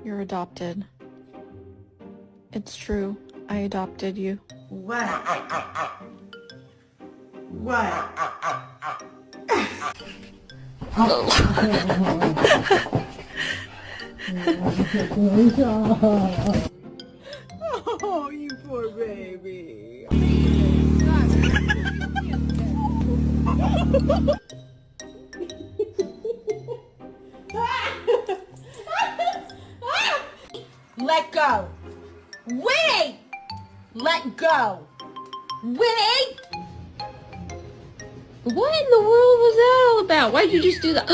You're adopted. It's true. I adopted you. What? What? Oh, you poor baby. Let go. Winnie! Let go. Winnie! What in the world was that all about? Why'd you just do that?